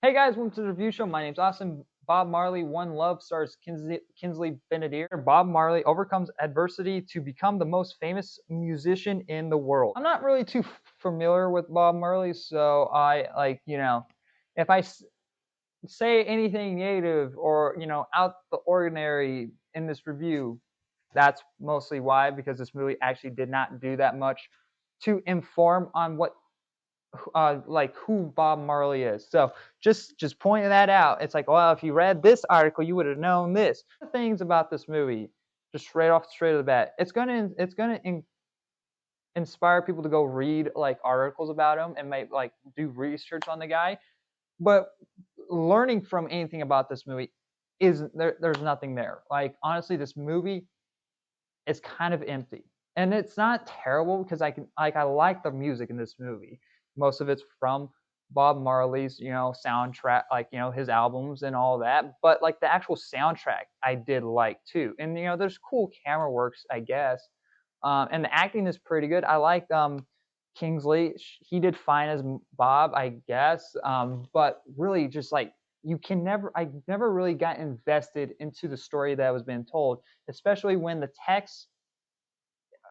Hey guys, welcome to the review show. My name's Austin. Bob Marley, One Love stars Kinsley Benedict. Bob Marley overcomes adversity to become the most famous musician in the world. I'm not really too familiar with Bob Marley, so if I say anything negative or, out the ordinary in this review, that's mostly why, because this movie actually did not do that much to inform on what who Bob Marley is. So just pointing that out. It's like, well, if you read this article, you would have known this. Things about this movie, just straight off the bat. It's gonna inspire people to go read like articles about him and make like do research on the guy. But learning from anything about this movie is there's nothing there. Like honestly, this movie is kind of empty. And it's not terrible because I like the music in this movie. Most of it's from Bob Marley's, soundtrack, his albums and all that. But like the actual soundtrack I did like too. And there's cool camera works, I guess. And the acting is pretty good. I like Kingsley. He did fine as Bob, I guess. But really just like I never really got invested into the story that was being told, especially when the text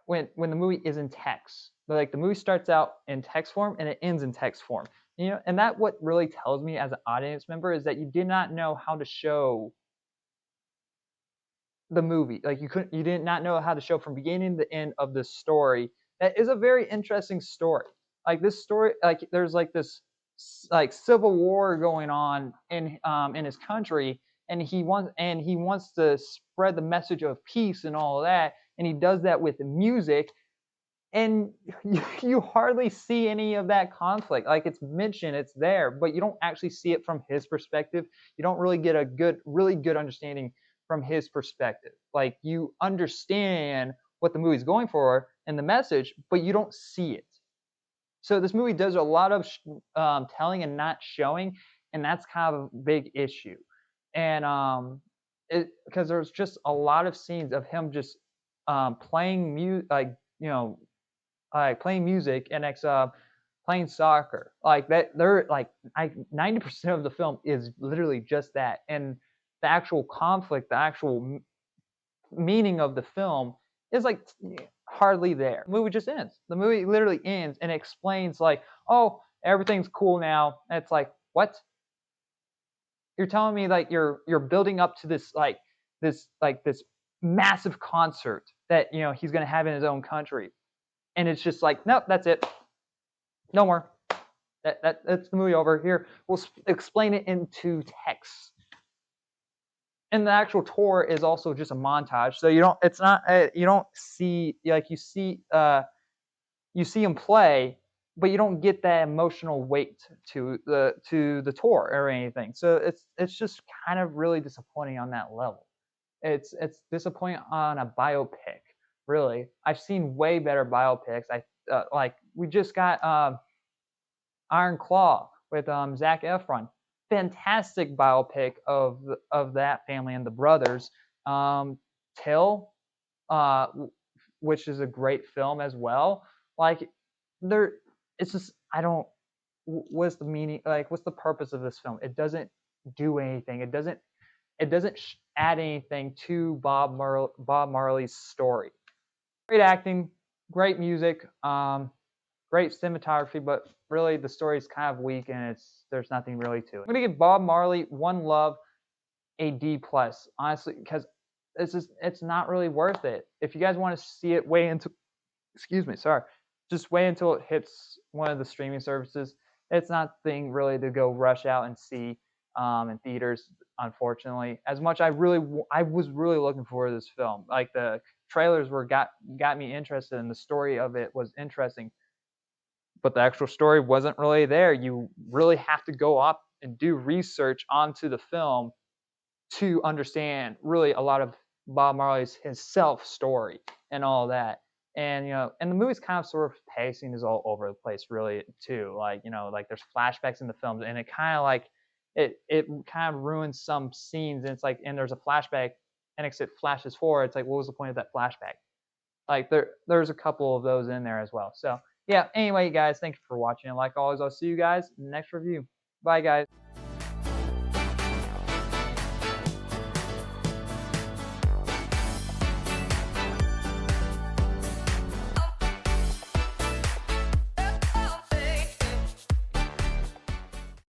when the movie is in text. Like the movie starts out in text form and it ends in text form. And that what really tells me as an audience member is that you did not know how to show the movie. Like you did not know how to show from beginning to end of the story. That is a very interesting story. Like this story, like there's like this like civil war going on in his country, and he wants to spread the message of peace and all of that, and he does that with music, and you hardly see any of that conflict. Like it's mentioned, it's there, but you don't actually see it from his perspective. You don't really get a really good understanding from his perspective. Like you understand what the movie's going for and the message, but you don't see it. So this movie does a lot of telling and not showing, and that's kind of a big issue. And because there's just a lot of scenes of him just playing playing music and playing soccer. Like that, they're like 90% of the film is literally just that, and the actual conflict, the actual meaning of the film is like hardly there. The movie just ends. The movie literally ends and explains like, oh, everything's cool now. And it's like, what? You're telling me like you're building up to this massive concert that he's gonna have in his own country, and it's just like, nope, that's it, no more. That's the movie over. Here, we'll explain it into text. And the actual tour is also just a montage, so you don't see, like you see him play, but you don't get that emotional weight to the tour or anything. So it's just kind of really disappointing on that level. It's disappointing on a biopic. Really, I've seen way better biopics. Like we just got Iron Claw with Zac Efron. Fantastic biopic of that family and the brothers. Till, uh, which is a great film as well. Like there, it's just I don't. What's the meaning? Like, what's the purpose of this film? It doesn't do anything. It doesn't add anything to Bob Marley's story. Great acting, great music, great cinematography, but really the story is kind of weak and there's nothing really to it. I'm gonna give Bob Marley One Love a D plus, honestly, because it's not really worth it. If you guys want to see it, excuse me, sorry, just wait until it hits one of the streaming services. It's not the thing really to go rush out and see in theaters, unfortunately. As much I was really looking forward to this film. Like the trailers got me interested, and the story of it was interesting, but the actual story wasn't really there. You really have to go up and do research onto the film to understand really a lot of Bob Marley's himself story and all that. And and the movie's kind of sort of pacing is all over the place really too. Like like there's flashbacks in the films, and it kind of like it kind of ruins some scenes. And it's like, and there's a flashback, and it flashes forward. It's like, what was the point of that flashback? Like there's a couple of those in there as well. So yeah, anyway, guys, thank you for watching. And like always, I'll see you guys in the next review. Bye, guys.